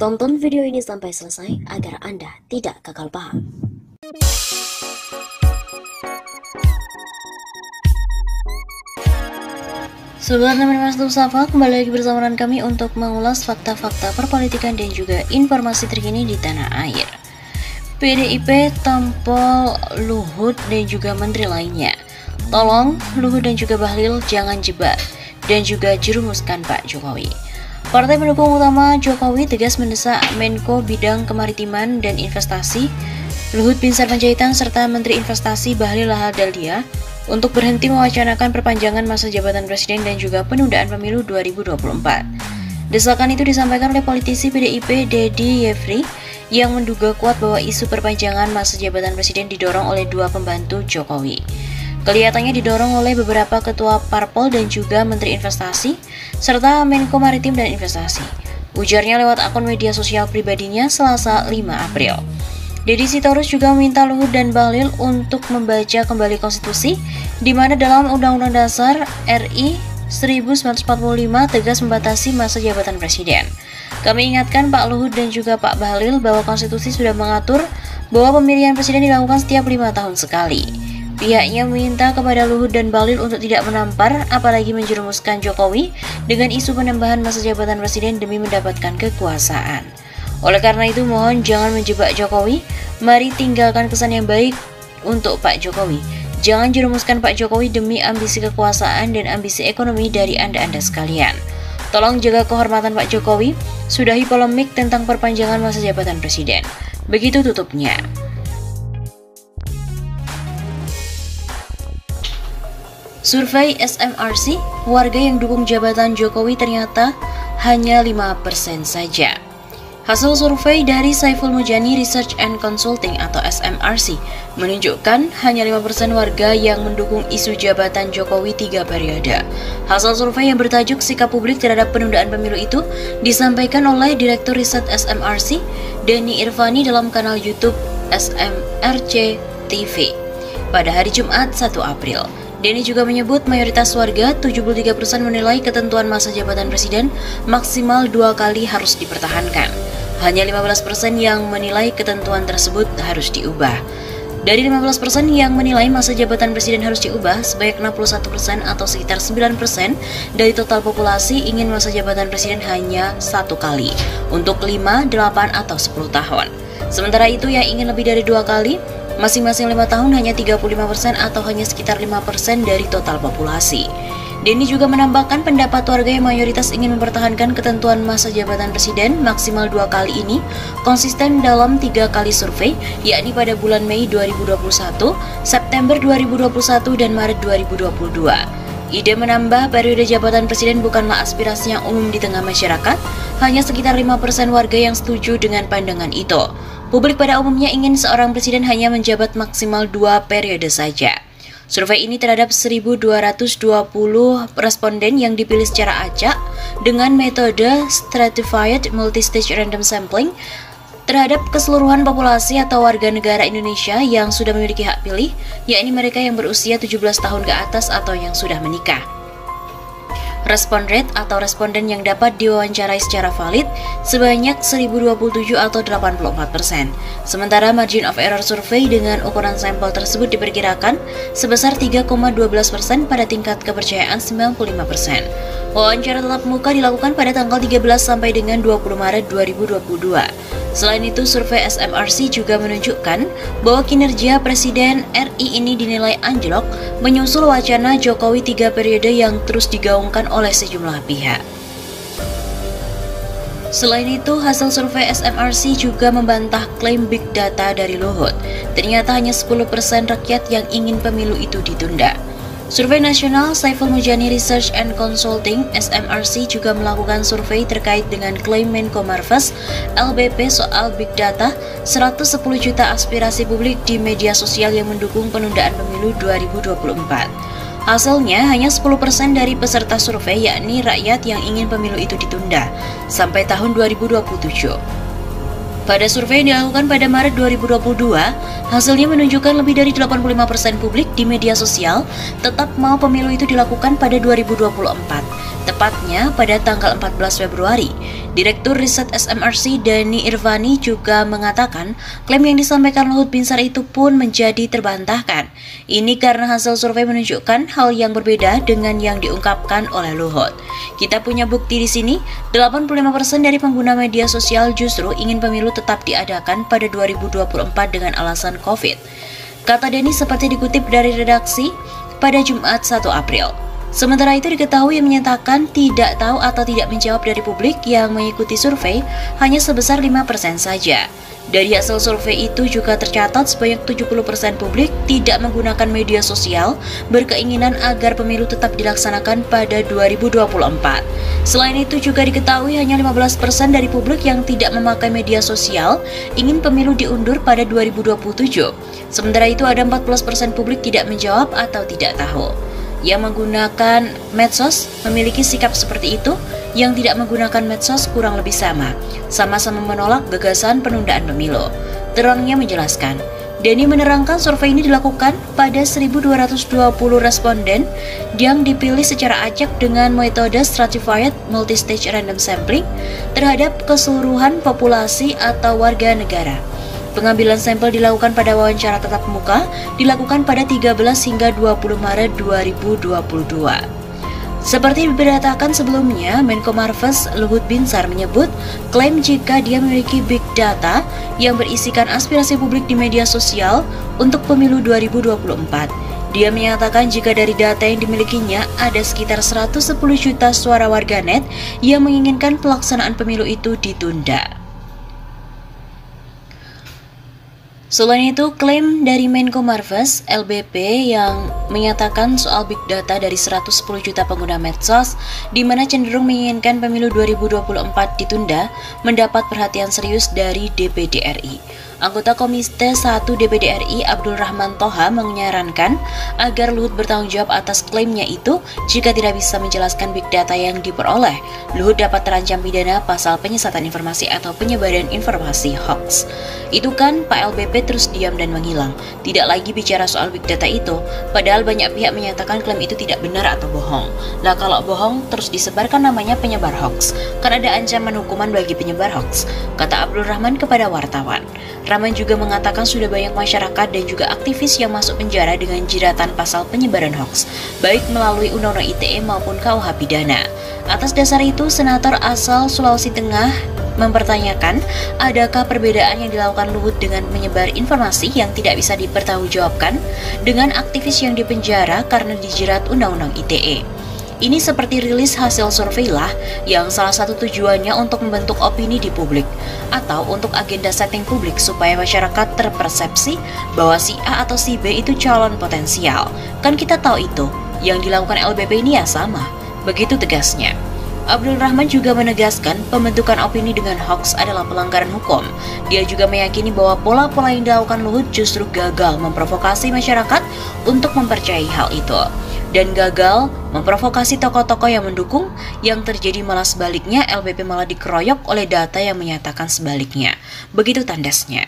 Tonton video ini sampai selesai agar Anda tidak gagal paham. Sobat Mas Safa, kembali lagi bersama dengan kami untuk mengulas fakta-fakta perpolitikan dan juga informasi terkini di tanah air. PDIP tampol Luhut dan juga menteri lainnya. Tolong Luhut dan juga Bahlil jangan jebak dan juga jerumuskan Pak Jokowi. Partai pendukung utama Jokowi tegas mendesak Menko Bidang Kemaritiman dan Investasi Luhut Binsar Panjaitan serta Menteri Investasi Bahlil Lahadalia untuk berhenti mewacanakan perpanjangan masa jabatan presiden dan juga penundaan pemilu 2024. Desakan itu disampaikan oleh politisi PDIP Dedi Yefri yang menduga kuat bahwa isu perpanjangan masa jabatan presiden didorong oleh dua pembantu Jokowi. Kelihatannya didorong oleh beberapa ketua parpol dan juga Menteri Investasi, serta Menko Maritim dan Investasi. Ujarnya lewat akun media sosial pribadinya Selasa 5 April. Deddy Sitorus juga meminta Luhut dan Bahlil untuk membaca kembali konstitusi, di mana dalam Undang-Undang Dasar RI 1945 tegas membatasi masa jabatan presiden. Kami ingatkan Pak Luhut dan juga Pak Bahlil bahwa konstitusi sudah mengatur bahwa pemilihan presiden dilakukan setiap 5 tahun sekali. Pihaknya meminta kepada Luhut dan Bahlil untuk tidak menampar, apalagi menjerumuskan Jokowi dengan isu penambahan masa jabatan presiden demi mendapatkan kekuasaan. Oleh karena itu, mohon jangan menjebak Jokowi, mari tinggalkan kesan yang baik untuk Pak Jokowi. Jangan jerumuskan Pak Jokowi demi ambisi kekuasaan dan ambisi ekonomi dari Anda-Anda sekalian. Tolong jaga kehormatan Pak Jokowi, sudahi polemik tentang perpanjangan masa jabatan presiden. Begitu tutupnya. Survei SMRC, warga yang dukung jabatan Jokowi ternyata hanya 5% saja. Hasil survei dari Saiful Mujani Research and Consulting atau SMRC menunjukkan hanya 5% warga yang mendukung isu jabatan Jokowi 3 periode. Hasil survei yang bertajuk Sikap Publik Terhadap Penundaan Pemilu itu disampaikan oleh Direktur Riset SMRC, Denny Irvani dalam kanal YouTube SMRC TV pada hari Jumat 1 April. Denny juga menyebut mayoritas warga, 73% menilai ketentuan masa jabatan presiden maksimal 2 kali harus dipertahankan. Hanya 15% yang menilai ketentuan tersebut harus diubah. Dari 15% yang menilai masa jabatan presiden harus diubah, sebanyak 61% atau sekitar 9% dari total populasi ingin masa jabatan presiden hanya 1 kali, untuk 5, 8, atau 10 tahun. Sementara itu yang ingin lebih dari 2 kali, masing-masing 5 tahun hanya 35% atau hanya sekitar 5% dari total populasi. Denny juga menambahkan pendapat warga yang mayoritas ingin mempertahankan ketentuan masa jabatan presiden maksimal 2 kali ini konsisten dalam 3 kali survei, yakni pada bulan Mei 2021, September 2021, dan Maret 2022. Ide menambah periode jabatan presiden bukanlah aspirasi yang umum di tengah masyarakat, hanya sekitar 5% warga yang setuju dengan pandangan itu. Publik pada umumnya ingin seorang presiden hanya menjabat maksimal 2 periode saja. Survei ini terhadap 1.220 responden yang dipilih secara acak dengan metode Stratified Multistage Random Sampling terhadap keseluruhan populasi atau warga negara Indonesia yang sudah memiliki hak pilih, yakni mereka yang berusia 17 tahun ke atas atau yang sudah menikah. Respon rate atau responden yang dapat diwawancarai secara valid sebanyak 1027 atau 84%. Sementara margin of error survei dengan ukuran sampel tersebut diperkirakan sebesar 3,12% pada tingkat kepercayaan 95%. Wawancara tatap muka dilakukan pada tanggal 13 sampai dengan 20 Maret 2022. Selain itu, survei SMRC juga menunjukkan bahwa kinerja Presiden RI ini dinilai anjlok menyusul wacana Jokowi 3 periode yang terus digaungkan oleh sejumlah pihak. Selain itu, hasil survei SMRC juga membantah klaim big data dari Luhut. Ternyata hanya 10% rakyat yang ingin pemilu itu ditunda. Survei nasional Saiful Mujani Research and Consulting (SMRC) juga melakukan survei terkait dengan klaim Menko Marves LBP soal big data 110 juta aspirasi publik di media sosial yang mendukung penundaan pemilu 2024. Hasilnya hanya 10% dari peserta survei, yakni rakyat yang ingin pemilu itu ditunda sampai tahun 2027. Pada survei yang dilakukan pada Maret 2022, hasilnya menunjukkan lebih dari 85% publik di media sosial tetap mau pemilu itu dilakukan pada 2024, tepatnya pada tanggal 14 Februari. Direktur Riset SMRC Denny Irvani juga mengatakan klaim yang disampaikan Luhut Binsar itu pun menjadi terbantahkan. Ini karena hasil survei menunjukkan hal yang berbeda dengan yang diungkapkan oleh Luhut. Kita punya bukti di sini, 85% dari pengguna media sosial justru ingin pemilu tetap diadakan pada 2024 dengan alasan COVID. Kata Denny seperti dikutip dari redaksi pada Jumat 1 April. Sementara itu diketahui yang menyatakan tidak tahu atau tidak menjawab dari publik yang mengikuti survei hanya sebesar 5% saja. Dari hasil survei itu juga tercatat sebanyak 70% publik tidak menggunakan media sosial berkeinginan agar pemilu tetap dilaksanakan pada 2024. Selain itu juga diketahui hanya 15% dari publik yang tidak memakai media sosial ingin pemilu diundur pada 2027. Sementara itu ada 14% publik tidak menjawab atau tidak tahu. Yang menggunakan medsos memiliki sikap seperti itu, yang tidak menggunakan medsos kurang lebih sama-sama menolak gagasan penundaan pemilu. Terangnya menjelaskan, Denny menerangkan survei ini dilakukan pada 1.220 responden yang dipilih secara acak dengan metode stratified multistage random sampling terhadap keseluruhan populasi atau warga negara. Pengambilan sampel dilakukan pada wawancara tatap muka, dilakukan pada 13 hingga 20 Maret 2022. Seperti diberitakan sebelumnya, Menko Marves Luhut Binsar menyebut klaim jika dia memiliki big data yang berisikan aspirasi publik di media sosial untuk pemilu 2024. Dia menyatakan jika dari data yang dimilikinya ada sekitar 110 juta suara warganet yang menginginkan pelaksanaan pemilu itu ditunda. Selain itu, klaim dari Menko Marves LBP yang menyatakan soal big data dari 110 juta pengguna medsos di mana cenderung menginginkan pemilu 2024 ditunda mendapat perhatian serius dari DPD RI. Anggota Komisi 1 DPD RI Abdul Rahman Toha menyarankan agar Luhut bertanggung jawab atas klaimnya itu jika tidak bisa menjelaskan big data yang diperoleh. Luhut dapat terancam pidana pasal penyesatan informasi atau penyebaran informasi hoax. Itu kan Pak LBP terus diam dan menghilang, tidak lagi bicara soal big data itu, padahal banyak pihak menyatakan klaim itu tidak benar atau bohong. Lah kalau bohong terus disebarkan namanya penyebar hoax, kan ada ancaman hukuman bagi penyebar hoax, kata Abdul Rahman kepada wartawan. Rahman juga mengatakan sudah banyak masyarakat dan juga aktivis yang masuk penjara dengan jeratan pasal penyebaran hoax, baik melalui Undang-Undang ITE maupun KUH Pidana. Atas dasar itu, Senator asal Sulawesi Tengah mempertanyakan adakah perbedaan yang dilakukan Luhut dengan menyebar informasi yang tidak bisa dipertanggungjawabkan dengan aktivis yang dipenjara karena dijerat Undang-Undang ITE. Ini seperti rilis hasil survei lah yang salah satu tujuannya untuk membentuk opini di publik atau untuk agenda setting publik supaya masyarakat terpersepsi bahwa si A atau si B itu calon potensial. Kan kita tahu itu, yang dilakukan LBP ini ya sama. Begitu tegasnya. Abdul Rahman juga menegaskan pembentukan opini dengan hoax adalah pelanggaran hukum. Dia juga meyakini bahwa pola-pola yang dilakukan Luhut justru gagal memprovokasi masyarakat untuk mempercayai hal itu. Dan gagal memprovokasi tokoh-tokoh yang mendukung, yang terjadi malah sebaliknya, LBP malah dikeroyok oleh data yang menyatakan sebaliknya. Begitu tandasnya.